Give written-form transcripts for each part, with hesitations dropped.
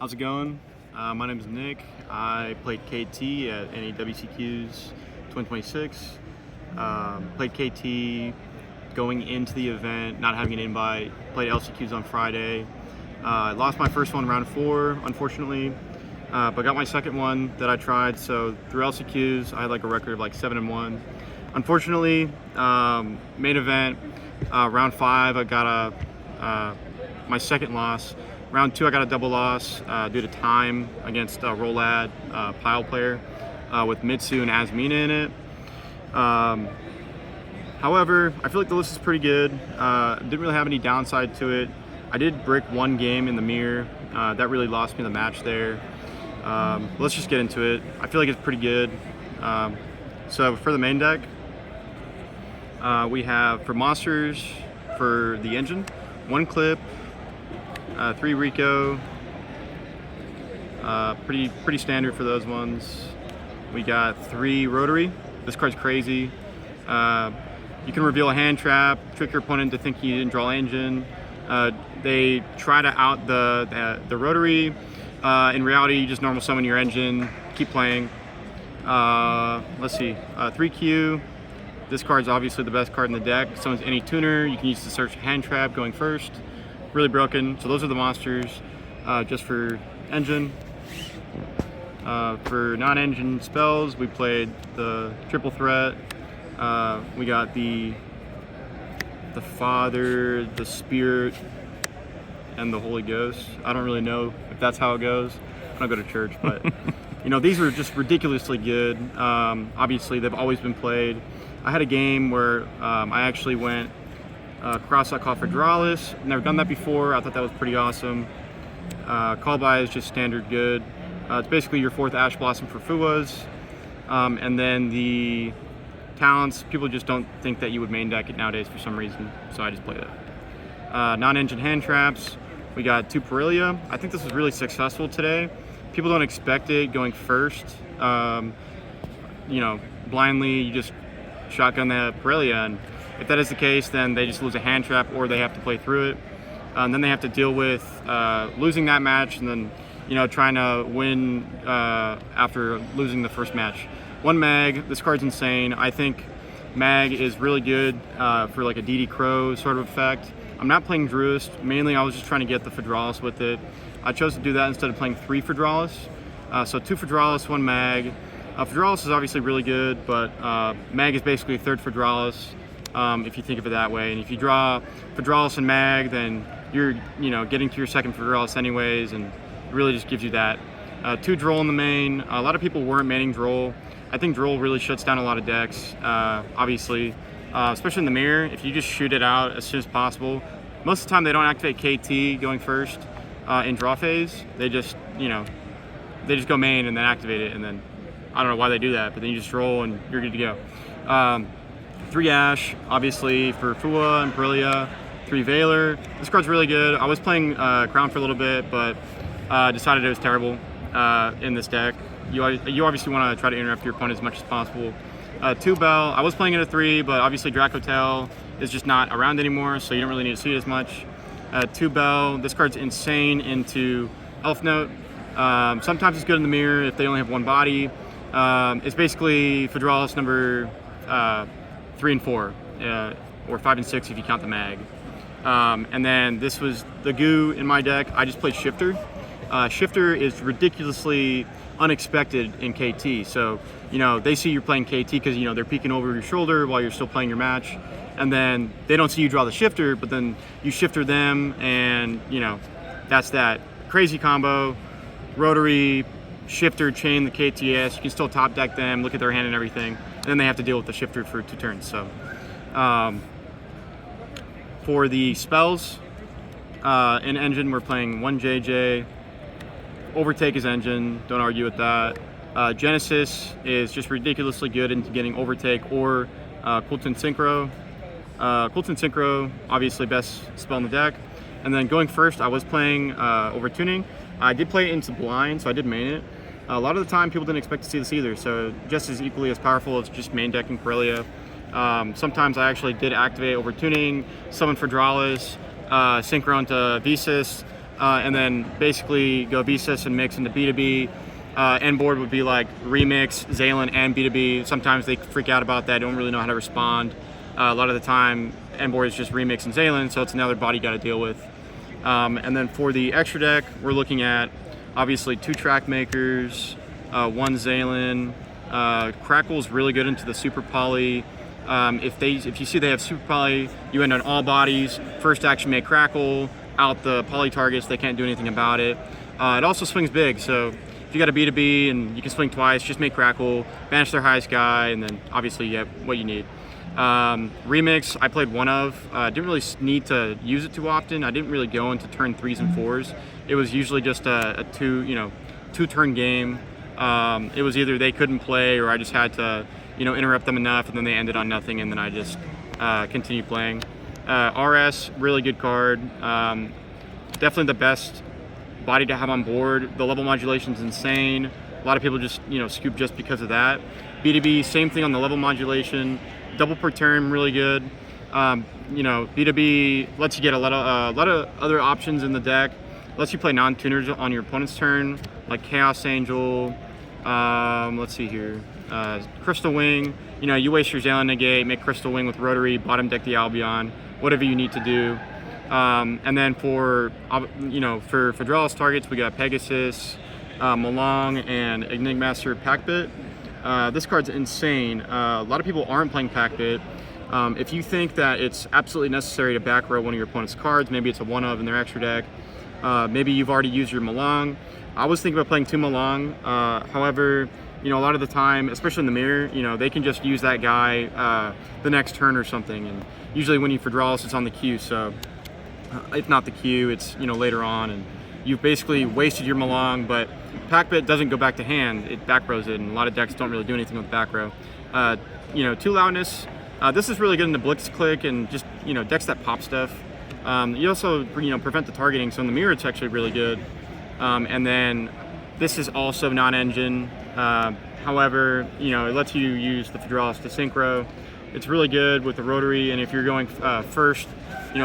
How's it going? My name is Nick. I played KT at NAWCQs 2026. Played KT going into the event, not having an invite. Played LCQs on Friday. Lost my first one round 4, unfortunately, but got my second one that I tried. So through LCQs, I had like a record of like 7-1. Unfortunately, main event, round 5, I got my second loss. Round 2, I got a double loss due to time against Rolad, pile player, with Mitsu and Asmina in it. However, I feel like the list is pretty good. Didn't really have any downside to it. I did brick one game in the mirror. That really lost me the match there. Let's just get into it. I feel like it's pretty good. So for the main deck, we have for monsters, for the engine, 1 clip, 3 Rico, pretty standard for those ones. We got 3 rotary. This card's crazy. You can reveal a hand trap, trick your opponent to think you didn't draw engine. They try to out the rotary. In reality, you just normal summon your engine, keep playing. Let's see, 3Q. This card's obviously the best card in the deck. Summons any tuner. You can use to search hand trap going first. Really broken. So those are the monsters, just for engine. For non-engine spells, we played the triple threat. We got the Father, the Spirit, and the Holy Ghost. I don't really know if that's how it goes. I don't go to church, but you know, these are just ridiculously good. Obviously, they've always been played. I had a game where I actually went cross-out call for Dralis. Never done that before. I thought that was pretty awesome. Call by is just standard good. It's basically your 4th Ash Blossom for Fuwas. And then the talents, people just don't think that you would main deck it nowadays for some reason, so I just played it. Non-engine hand traps, we got 2 Perilia. I think this was really successful today. People don't expect it going first. You know, blindly, you just shotgun the Perilia, and if that is the case, then they just lose a hand trap or they have to play through it. And then they have to deal with losing that match and then, you know, trying to win after losing the first match. 1 mag, this card's insane. I think mag is really good for like a DD Crow sort of effect. I'm not playing Druist. Mainly I was just trying to get the Fedralis with it. I chose to do that instead of playing 3 Fedralis. So 2 Fedralis, 1 mag. Fedralis is obviously really good, but mag is basically a 3rd Fedralis. If you think of it that way, and if you draw Fedralis and mag, then you're, you know, getting to your 2nd Fedralis anyways, and it really just gives you that. 2 Droll in the main. A lot of people weren't maining Droll. I think Droll really shuts down a lot of decks, obviously, especially in the mirror. If you just shoot it out as soon as possible, most of the time they don't activate KT going first in draw phase. They just, you know, they just go main and then activate it, and then I don't know why they do that, but then you just roll and you're good to go. 3 Ash, obviously, for Fua and Perilia. 3 Veiler. This card's really good. I was playing Crown for a little bit, but decided it was terrible in this deck. You obviously want to try to interrupt your opponent as much as possible. 2 Bell. I was playing it at 3, but obviously Dracotel is just not around anymore, so you don't really need to see it as much. 2 Bell. This card's insane into Elf Note. Sometimes it's good in the mirror if they only have 1 body. It's basically Fedralis number 3 and 4, or 5 and 6 if you count the mag. And then this was the goo in my deck. I just played Shifter. Shifter is ridiculously unexpected in KT. So, you know, they see you're playing KT because, you know, they're peeking over your shoulder while you're still playing your match. And then they don't see you draw the Shifter, but then you Shifter them, and, you know, that's that. Crazy combo. Rotary, Shifter, chain the KTS. You can still top deck them, look at their hand and everything. And then they have to deal with the Shifter for 2 turns. So, for the spells, in Engine, we're playing 1 JJ. Overtake is Engine, don't argue with that. Genesis is just ridiculously good into getting Overtake or Kewl Tune Synchro. Kewl Tune Synchro, obviously best spell in the deck. And then going first, I was playing Overtuning. I did play it into Blind, so I did main it. A lot of the time, people didn't expect to see this either, so just as equally as powerful as just main decking Perilia. Sometimes I actually did activate Overtuning, summon Fedralis, Synchro into Visas, and then basically go VSys and mix into B2B. End board would be like remix, Xalen, and B2B. Sometimes they freak out about that, don't really know how to respond. A lot of the time, end board is just remix and Xalen, so it's another body you got to deal with. And then for the extra deck, we're looking at obviously 2 track makers, 1 Xalen. Crackle's really good into the super poly. If you see they have super poly, you end on all bodies. First action make Crackle, out the poly targets, they can't do anything about it. It also swings big, so if you got a B2B and you can swing twice, just make Crackle, banish their highest guy, and then obviously you have what you need. Remix, I played one of. Didn't really need to use it too often. I didn't really go into turn 3s and 4s. It was usually just a 2-turn game. It was either they couldn't play or I just had to, interrupt them enough, and then they ended on nothing, and then I just continued playing. RS, really good card. Definitely the best body to have on board. The level modulation is insane. A lot of people just scoop just because of that. B2B, same thing on the level modulation. Double per turn, really good. B2B lets you get a lot of other options in the deck. Lets you play non-tuners on your opponent's turn, like Chaos Angel. Let's see here. Crystal Wing. You waste your Xalen Negate, make Crystal Wing with Rotary, bottom deck the Albion, whatever you need to do. And then for Fedrelis targets, we got Pegasus, Malong, and Enigmaster Packbit. This card's insane. A lot of people aren't playing Packbit. If you think that it's absolutely necessary to back row one of your opponent's cards, maybe it's a one of in their extra deck, maybe you've already used your Malong. I was thinking about playing 2 Malong. However, a lot of the time, especially in the mirror, they can just use that guy the next turn or something. And usually when you Fedrelis, it's on the queue. So if not the queue, it's later on, and you've basically wasted your Malong. But Packbit doesn't go back to hand; it back rows it, and a lot of decks don't really do anything with back row. 2 Loudness. This is really good in the Blitz Click and just decks that pop stuff. You also prevent the targeting, so in the mirror it's actually really good. And then this is also non-engine. However, it lets you use the Fedrelis to synchro. It's really good with the Rotary, and if you're going first,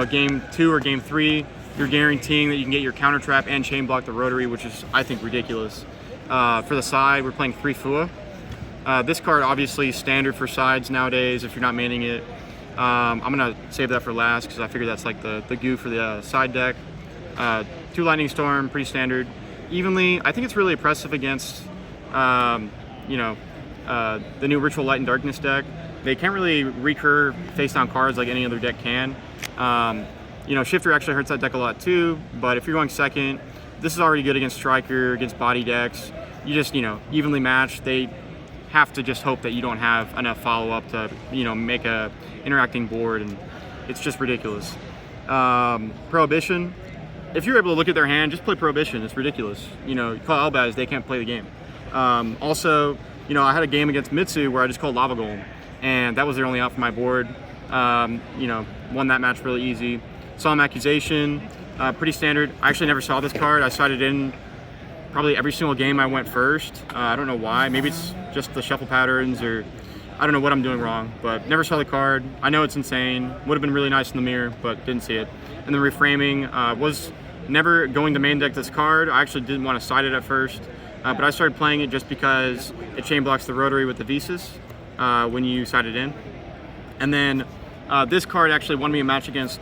game 2 or game 3, you're guaranteeing that you can get your counter trap and chain block the Rotary, which is, I think, ridiculous. For the side, we're playing 3 Fua. This card obviously standard for sides nowadays if you're not maining it. I'm gonna save that for last because I figure that's like the goo for the side deck. 2 Lightning Storm, pretty standard. Evenly, I think it's really impressive against the new Ritual Light and Darkness deck. They can't really recur face down cards like any other deck can. Shifter actually hurts that deck a lot too, but if you're going second, this is already good against Striker, against body decks. You just, evenly match. They have to just hope that you don't have enough follow-up to, make a interacting board, and it's just ridiculous. Prohibition, if you're able to look at their hand, just play Prohibition. It's ridiculous. You call Elbaz, they can't play the game. Also, I had a game against Mitsu where I just called Lava Golem, and that was their only out for my board. Won that match really easy. Solemn Accusation, pretty standard. I actually never saw this card. I saw it in probably every single game I went first. I don't know why. Maybe it's just the shuffle patterns, or I don't know what I'm doing wrong, but never saw the card. I know it's insane. Would have been really nice in the mirror, but didn't see it. And then Reframing, was never going to main deck this card. I actually didn't want to side it at first, but I started playing it just because it chain blocks the Rotary with the Visas when you side it in. And then this card actually won me a match against,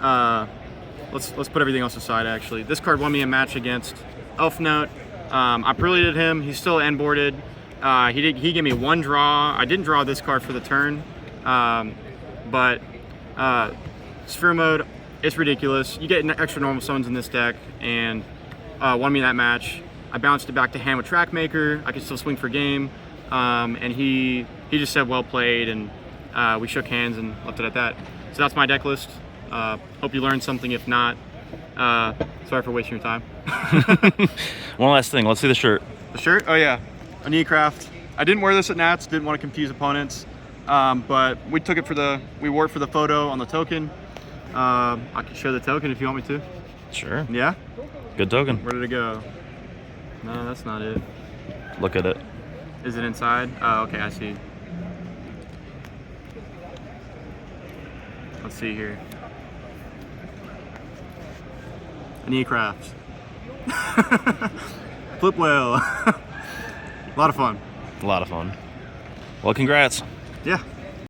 let's put everything else aside actually. This card won me a match against Elf Note. I preloaded him, he's still end boarded. He gave me 1 draw. I didn't draw this card for the turn, but Sphere Mode, it's ridiculous. You get extra normal summons in this deck, and won me that match. I bounced it back to hand with Trackmaker. I could still swing for game, and he just said well played, and we shook hands and left it at that. So that's my deck list. Hope you learned something. If not, sorry for wasting your time. One last thing, let's see the shirt. The shirt? Oh yeah, a Kneecraft. I didn't wear this at Nats, didn't want to confuse opponents, but we took it we wore it for the photo on the token. I can show the token if you want me to. Sure. Yeah? Good token. Where did it go? No, that's not it. Look at it. Is it inside? Oh, okay, I see. Let's see here. and eat crafts. Flip well. A lot of fun. A lot of fun. Well, congrats. Yeah.